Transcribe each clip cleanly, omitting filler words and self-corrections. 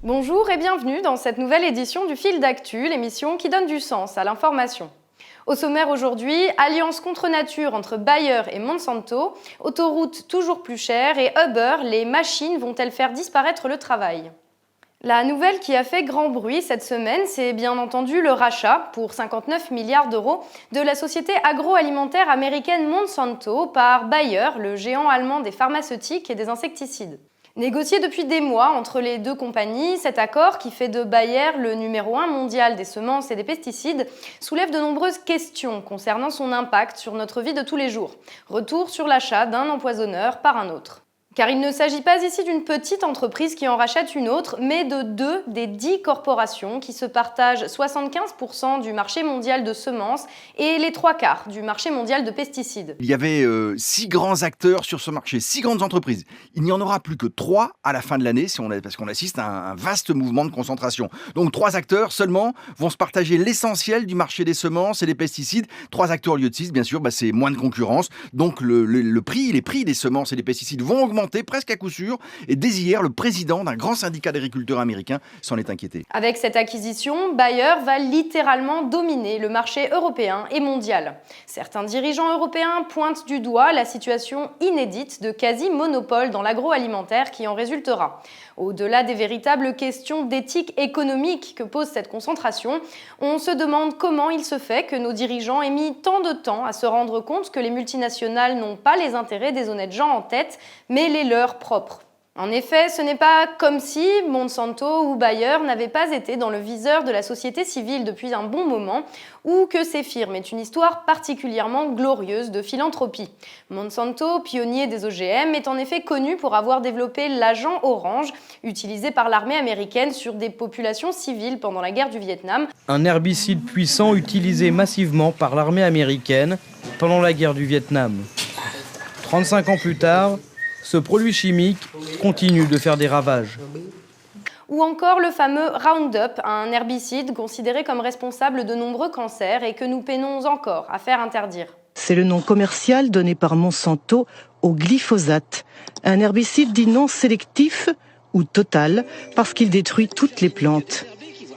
Bonjour et bienvenue dans cette nouvelle édition du Fil d'Actu, l'émission qui donne du sens à l'information. Au sommaire aujourd'hui, alliance contre nature entre Bayer et Monsanto, autoroute toujours plus chère et Uber, les machines vont-elles faire disparaître le travail ? La nouvelle qui a fait grand bruit cette semaine, c'est bien entendu le rachat, pour 59 milliards d'euros, de la société agroalimentaire américaine Monsanto par Bayer, le géant allemand des pharmaceutiques et des insecticides. Négocié depuis des mois entre les deux compagnies, cet accord, qui fait de Bayer le numéro 1 mondial des semences et des pesticides, soulève de nombreuses questions concernant son impact sur notre vie de tous les jours. Retour sur l'achat d'un empoisonneur par un autre. Car il ne s'agit pas ici d'une petite entreprise qui en rachète une autre, mais de 2 des 10 corporations qui se partagent 75% du marché mondial de semences et les 3/4 du marché mondial de pesticides. Il y avait 6 grands acteurs sur ce marché, 6 grandes entreprises. Il n'y en aura plus que 3 à la fin de l'année parce qu'on assiste à un vaste mouvement de concentration. Donc 3 acteurs seulement vont se partager l'essentiel du marché des semences et des pesticides. 3 acteurs au lieu de 6, bien sûr, c'est moins de concurrence. Donc les prix des semences et des pesticides vont augmenter presque à coup sûr, et dès hier, le président d'un grand syndicat d'agriculteurs américains s'en est inquiété. Avec cette acquisition, Bayer va littéralement dominer le marché européen et mondial. Certains dirigeants européens pointent du doigt la situation inédite de quasi-monopole dans l'agroalimentaire qui en résultera. Au-delà des véritables questions d'éthique économique que pose cette concentration, on se demande comment il se fait que nos dirigeants aient mis tant de temps à se rendre compte que les multinationales n'ont pas les intérêts des honnêtes gens en tête, mais les leurs propres. En effet, ce n'est pas comme si Monsanto ou Bayer n'avaient pas été dans le viseur de la société civile depuis un bon moment, ou que ces firmes aient une histoire particulièrement glorieuse de philanthropie. Monsanto, pionnier des OGM, est en effet connu pour avoir développé l'agent orange, utilisé par l'armée américaine sur des populations civiles pendant la guerre du Vietnam. Un herbicide puissant utilisé massivement par l'armée américaine pendant la guerre du Vietnam. 35 ans plus tard, ce produit chimique continue de faire des ravages. Ou encore le fameux Roundup, un herbicide considéré comme responsable de nombreux cancers et que nous peinons encore à faire interdire. C'est le nom commercial donné par Monsanto au glyphosate, un herbicide dit non sélectif ou total parce qu'il détruit toutes les plantes.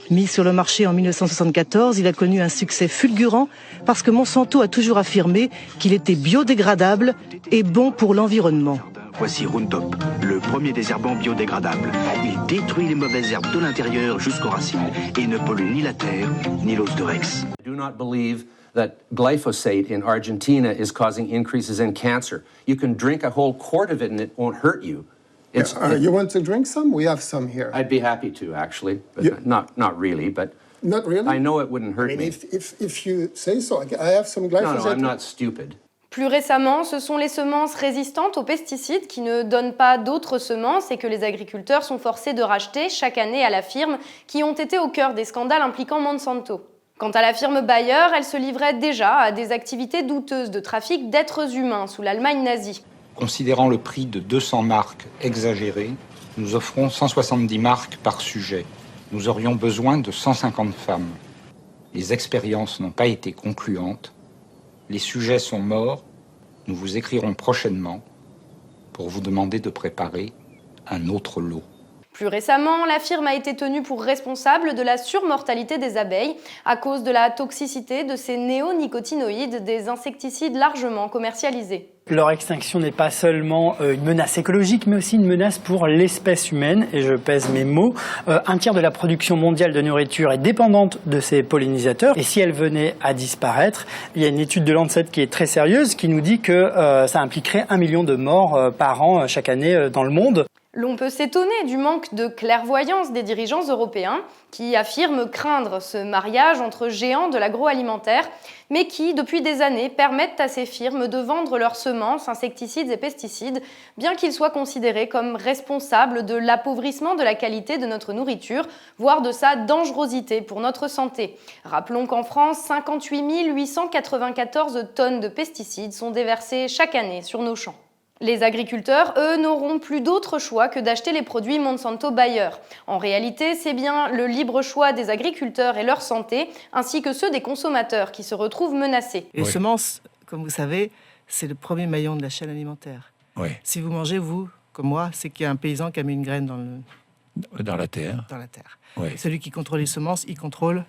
Mis sur le marché en 1974, il a connu un succès fulgurant parce que Monsanto a toujours affirmé qu'il était biodégradable et bon pour l'environnement. Voici Roundup, le premier désherbant biodégradable. Il détruit les mauvaises herbes de l'intérieur jusqu'aux racines et ne pollue ni la terre ni l'os de Rex. I do not believe that glyphosate in Argentina is causing increases in cancer. You can drink a whole quart of it and it won't hurt you. You want to drink some? We have some here. I'd be happy to, actually, but not really. But not really? I know it wouldn't hurt me. If you say so, I have some glyphosate. No, I'm not stupid. Plus récemment, ce sont les semences résistantes aux pesticides qui ne donnent pas d'autres semences et que les agriculteurs sont forcés de racheter chaque année à la firme qui ont été au cœur des scandales impliquant Monsanto. Quant à la firme Bayer, elle se livrait déjà à des activités douteuses de trafic d'êtres humains sous l'Allemagne nazie. Considérant le prix de 200 marques exagéré, nous offrons 170 marques par sujet. Nous aurions besoin de 150 femmes. Les expériences n'ont pas été concluantes. Les sujets sont morts. Nous vous écrirons prochainement pour vous demander de préparer un autre lot. Plus récemment, la firme a été tenue pour responsable de la surmortalité des abeilles à cause de la toxicité de ces néonicotinoïdes, des insecticides largement commercialisés. Leur extinction n'est pas seulement une menace écologique, mais aussi une menace pour l'espèce humaine, et je pèse mes mots. Un tiers de la production mondiale de nourriture est dépendante de ces pollinisateurs, et si elle venait à disparaître, il y a une étude de Lancet qui est très sérieuse, qui nous dit que ça impliquerait 1 million de morts par an chaque année dans le monde. L'on peut s'étonner du manque de clairvoyance des dirigeants européens qui affirment craindre ce mariage entre géants de l'agroalimentaire, mais qui, depuis des années, permettent à ces firmes de vendre leurs semences, insecticides et pesticides, bien qu'ils soient considérés comme responsables de l'appauvrissement de la qualité de notre nourriture, voire de sa dangerosité pour notre santé. Rappelons qu'en France, 58 894 tonnes de pesticides sont déversées chaque année sur nos champs. Les agriculteurs, eux, n'auront plus d'autre choix que d'acheter les produits Monsanto-Bayer. En réalité, c'est bien le libre choix des agriculteurs et leur santé, ainsi que ceux des consommateurs qui se retrouvent menacés. Les semences, comme vous savez, c'est le premier maillon de la chaîne alimentaire. Oui. Si vous mangez, vous, comme moi, c'est qu'il y a un paysan qui a mis une graine Dans la terre. Dans la terre. Oui. Celui qui contrôle les semences, il contrôle...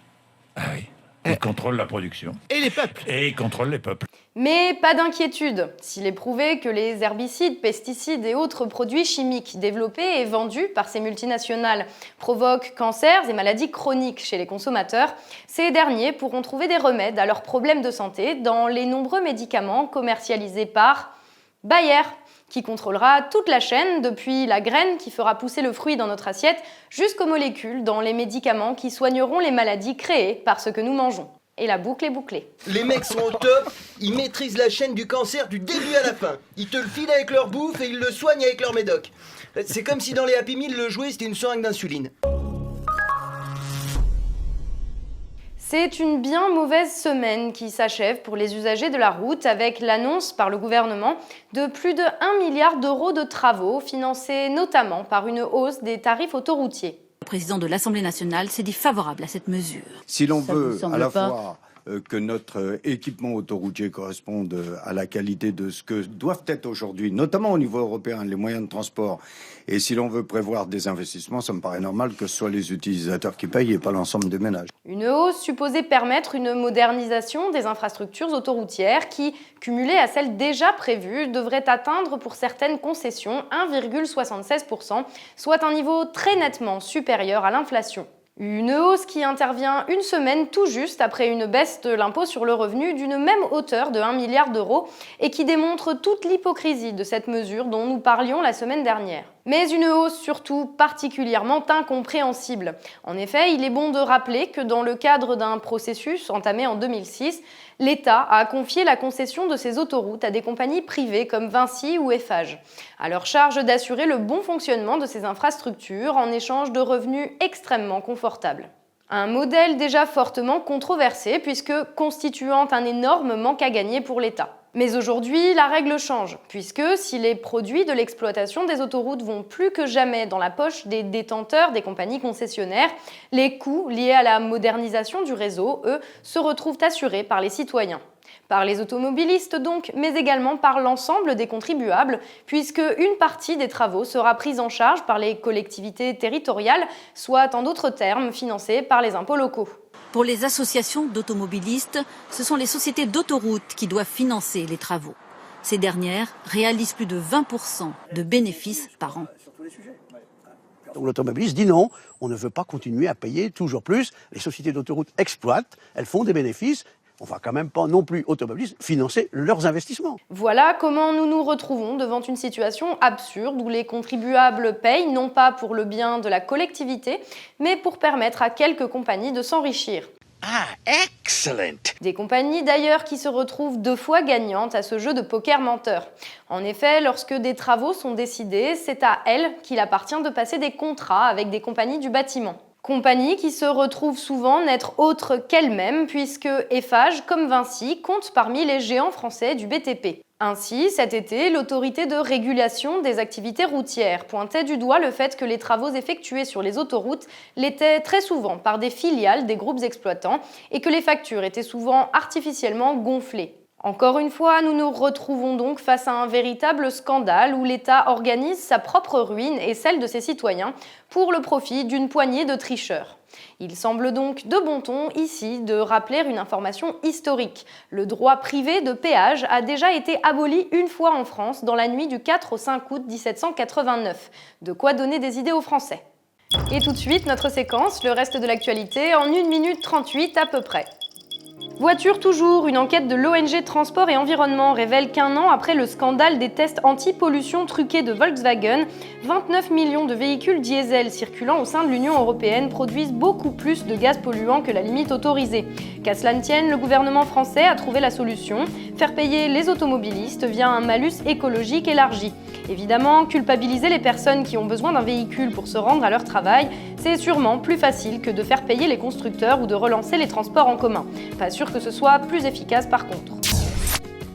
Ah oui. Il contrôle la production. Et les peuples. Et il contrôle les peuples. Mais pas d'inquiétude, s'il est prouvé que les herbicides, pesticides et autres produits chimiques développés et vendus par ces multinationales provoquent cancers et maladies chroniques chez les consommateurs, ces derniers pourront trouver des remèdes à leurs problèmes de santé dans les nombreux médicaments commercialisés par Bayer, qui contrôlera toute la chaîne, depuis la graine qui fera pousser le fruit dans notre assiette, jusqu'aux molécules dans les médicaments qui soigneront les maladies créées par ce que nous mangeons. Et la boucle est bouclée. Les mecs sont au top, ils maîtrisent la chaîne du cancer du début à la fin. Ils te le filent avec leur bouffe et ils le soignent avec leur médoc. C'est comme si dans les Happy Meal, le jouet c'était une seringue d'insuline. C'est une bien mauvaise semaine qui s'achève pour les usagers de la route avec l'annonce par le gouvernement de plus de 1 milliard d'euros de travaux financés notamment par une hausse des tarifs autoroutiers. Le président de l'Assemblée nationale s'est dit favorable à cette mesure. Si l'on veut à la fois que notre équipement autoroutier corresponde à la qualité de ce que doivent être aujourd'hui, notamment au niveau européen, les moyens de transport, et si l'on veut prévoir des investissements, ça me paraît normal que ce soit les utilisateurs qui payent et pas l'ensemble des ménages. Une hausse supposée permettre une modernisation des infrastructures autoroutières qui, cumulée à celle déjà prévue, devrait atteindre pour certaines concessions 1,76%, soit un niveau très nettement supérieur à l'inflation. Une hausse qui intervient une semaine tout juste après une baisse de l'impôt sur le revenu d'une même hauteur de 1 milliard d'euros et qui démontre toute l'hypocrisie de cette mesure dont nous parlions la semaine dernière. Mais une hausse surtout particulièrement incompréhensible. En effet, il est bon de rappeler que dans le cadre d'un processus entamé en 2006, l'État a confié la concession de ces autoroutes à des compagnies privées comme Vinci ou Eiffage, à leur charge d'assurer le bon fonctionnement de ces infrastructures en échange de revenus extrêmement confortables. Un modèle déjà fortement controversé puisque constituant un énorme manque à gagner pour l'État. Mais aujourd'hui, la règle change, puisque si les produits de l'exploitation des autoroutes vont plus que jamais dans la poche des détenteurs des compagnies concessionnaires, les coûts liés à la modernisation du réseau, eux, se retrouvent assurés par les citoyens. Par les automobilistes donc, mais également par l'ensemble des contribuables, puisque une partie des travaux sera prise en charge par les collectivités territoriales, soit en d'autres termes financée par les impôts locaux. Pour les associations d'automobilistes, ce sont les sociétés d'autoroutes qui doivent financer les travaux. Ces dernières réalisent plus de 20% de bénéfices par an. Donc l'automobiliste dit non, on ne veut pas continuer à payer toujours plus. Les sociétés d'autoroutes exploitent, elles font des bénéfices. On ne va quand même pas non plus, automobilistes, financer leurs investissements. Voilà comment nous nous retrouvons devant une situation absurde où les contribuables payent non pas pour le bien de la collectivité, mais pour permettre à quelques compagnies de s'enrichir. Ah, excellent! Des compagnies d'ailleurs qui se retrouvent 2 fois gagnantes à ce jeu de poker menteur. En effet, lorsque des travaux sont décidés, c'est à elles qu'il appartient de passer des contrats avec des compagnies du bâtiment. Compagnies qui se retrouvent souvent n'être autres qu'elles-mêmes puisque Eiffage, comme Vinci, compte parmi les géants français du BTP. Ainsi, cet été, l'autorité de régulation des activités routières pointait du doigt le fait que les travaux effectués sur les autoroutes l'étaient très souvent par des filiales des groupes exploitants et que les factures étaient souvent artificiellement gonflées. Encore une fois, nous nous retrouvons donc face à un véritable scandale où l'État organise sa propre ruine et celle de ses citoyens pour le profit d'une poignée de tricheurs. Il semble donc de bon ton ici de rappeler une information historique. Le droit privé de péage a déjà été aboli une fois en France dans la nuit du 4 au 5 août 1789. De quoi donner des idées aux Français. Et tout de suite, notre séquence, le reste de l'actualité en 1 minute 38 à peu près. Voiture toujours, une enquête de l'ONG Transport et Environnement révèle qu'1 an après le scandale des tests anti-pollution truqués de Volkswagen, 29 millions de véhicules diesel circulant au sein de l'Union européenne produisent beaucoup plus de gaz polluants que la limite autorisée. Qu'à cela ne tienne, le gouvernement français a trouvé la solution, faire payer les automobilistes via un malus écologique élargi. Évidemment, culpabiliser les personnes qui ont besoin d'un véhicule pour se rendre à leur travail, c'est sûrement plus facile que de faire payer les constructeurs ou de relancer les transports en commun. Pas sûr que ce soit plus efficace par contre.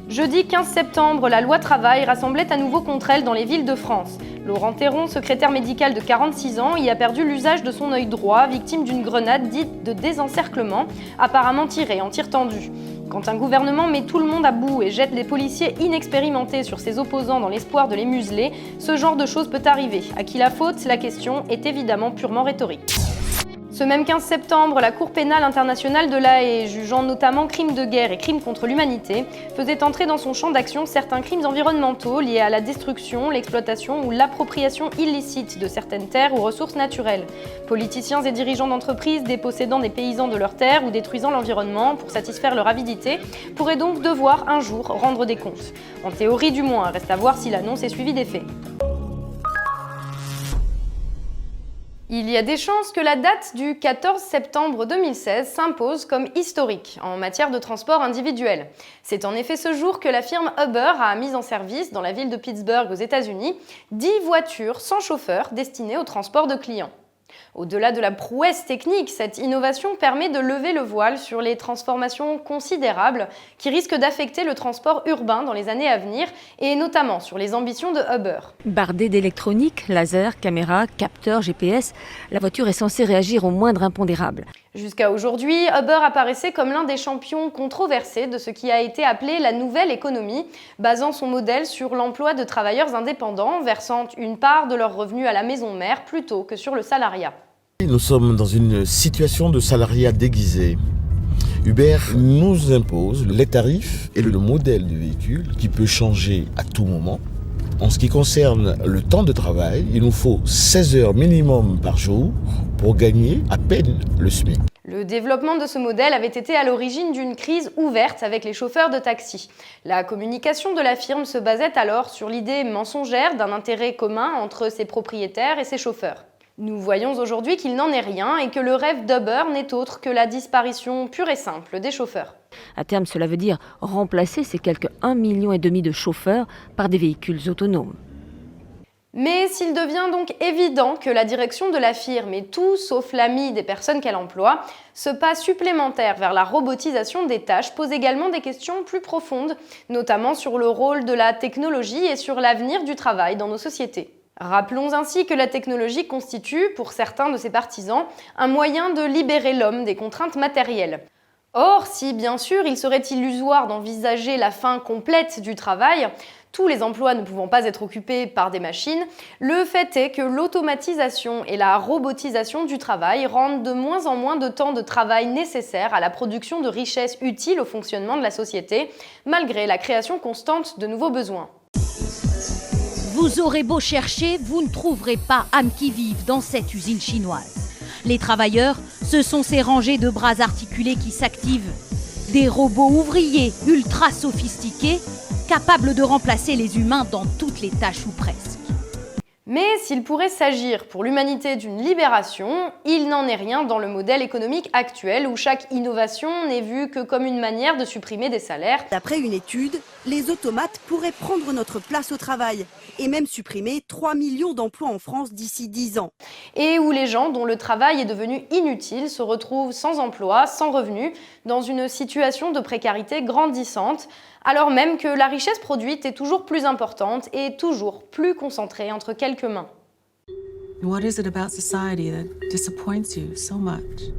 Jeudi 15 septembre, la loi travail rassemblait à nouveau contre elle dans les villes de France. Laurent Théron, secrétaire médical de 46 ans, y a perdu l'usage de son œil droit, victime d'une grenade dite de désencerclement, apparemment tirée en tir tendu. Quand un gouvernement met tout le monde à bout et jette des policiers inexpérimentés sur ses opposants dans l'espoir de les museler, ce genre de choses peut arriver. À qui la faute? La question est évidemment purement rhétorique. Ce même 15 septembre, la Cour pénale internationale de La Haye, jugeant notamment crimes de guerre et crimes contre l'humanité, faisait entrer dans son champ d'action certains crimes environnementaux liés à la destruction, l'exploitation ou l'appropriation illicite de certaines terres ou ressources naturelles. Politiciens et dirigeants d'entreprises dépossédant des paysans de leurs terres ou détruisant l'environnement pour satisfaire leur avidité pourraient donc devoir un jour rendre des comptes. En théorie du moins, reste à voir si l'annonce est suivie des faits. Il y a des chances que la date du 14 septembre 2016 s'impose comme historique en matière de transport individuel. C'est en effet ce jour que la firme Uber a mis en service dans la ville de Pittsburgh aux États-Unis 10 voitures sans chauffeur destinées au transport de clients. Au-delà de la prouesse technique, cette innovation permet de lever le voile sur les transformations considérables qui risquent d'affecter le transport urbain dans les années à venir et notamment sur les ambitions de Uber. Bardée d'électronique, laser, caméra, capteur, GPS, la voiture est censée réagir au moindre impondérable. Jusqu'à aujourd'hui, Uber apparaissait comme l'un des champions controversés de ce qui a été appelé la nouvelle économie, basant son modèle sur l'emploi de travailleurs indépendants, versant une part de leurs revenus à la maison mère plutôt que sur le salariat. Nous sommes dans une situation de salariat déguisé. Uber nous impose les tarifs et le modèle du véhicule qui peut changer à tout moment. En ce qui concerne le temps de travail, il nous faut 16 heures minimum par jour pour gagner à peine le SMIC. Le développement de ce modèle avait été à l'origine d'une crise ouverte avec les chauffeurs de taxi. La communication de la firme se basait alors sur l'idée mensongère d'un intérêt commun entre ses propriétaires et ses chauffeurs. Nous voyons aujourd'hui qu'il n'en est rien et que le rêve d'Uber n'est autre que la disparition pure et simple des chauffeurs. À terme, cela veut dire remplacer ces quelques 1,5 million de chauffeurs par des véhicules autonomes. Mais s'il devient donc évident que la direction de la firme est tout sauf l'ami des personnes qu'elle emploie, ce pas supplémentaire vers la robotisation des tâches pose également des questions plus profondes, notamment sur le rôle de la technologie et sur l'avenir du travail dans nos sociétés. Rappelons ainsi que la technologie constitue, pour certains de ses partisans, un moyen de libérer l'homme des contraintes matérielles. Or, si bien sûr il serait illusoire d'envisager la fin complète du travail, tous les emplois ne pouvant pas être occupés par des machines, le fait est que l'automatisation et la robotisation du travail rendent de moins en moins de temps de travail nécessaire à la production de richesses utiles au fonctionnement de la société, malgré la création constante de nouveaux besoins. Vous aurez beau chercher, vous ne trouverez pas âme qui vive dans cette usine chinoise. Les travailleurs, ce sont ces rangées de bras articulés qui s'activent. Des robots ouvriers ultra sophistiqués, capables de remplacer les humains dans toutes les tâches ou presque. Mais s'il pourrait s'agir pour l'humanité d'une libération, il n'en est rien dans le modèle économique actuel où chaque innovation n'est vue que comme une manière de supprimer des salaires. D'après une étude, les automates pourraient prendre notre place au travail et même supprimer 3 millions d'emplois en France d'ici 10 ans. Et où les gens dont le travail est devenu inutile se retrouvent sans emploi, sans revenus, dans une situation de précarité grandissante, alors même que la richesse produite est toujours plus importante et toujours plus concentrée entre quelques mains. What is it about society that disappoints you so much?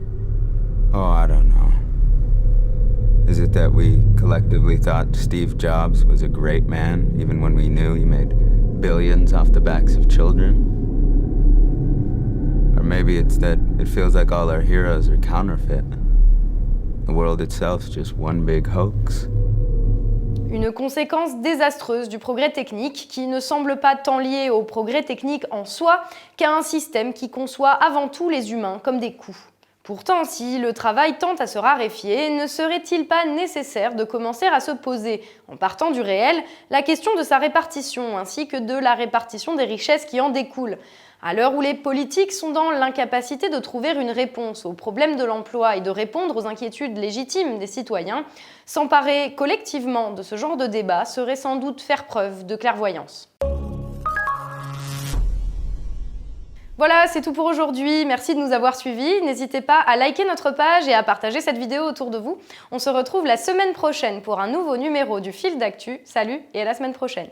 Oh, I don't know. Is it that we collectively thought Steve Jobs was a great man, even when we knew he made billions off the backs of children? Or maybe it's that it feels like all our heroes are counterfeit. The world itself's just one big hoax. Une conséquence désastreuse du progrès technique qui ne semble pas tant lié au progrès technique en soi qu'à un système qui conçoit avant tout les humains comme des coûts. Pourtant, si le travail tend à se raréfier, ne serait-il pas nécessaire de commencer à se poser, en partant du réel, la question de sa répartition ainsi que de la répartition des richesses qui en découlent ? À l'heure où les politiques sont dans l'incapacité de trouver une réponse aux problèmes de l'emploi et de répondre aux inquiétudes légitimes des citoyens, s'emparer collectivement de ce genre de débat serait sans doute faire preuve de clairvoyance. Voilà, c'est tout pour aujourd'hui. Merci de nous avoir suivis. N'hésitez pas à liker notre page et à partager cette vidéo autour de vous. On se retrouve la semaine prochaine pour un nouveau numéro du Fil d'actu. Salut et à la semaine prochaine.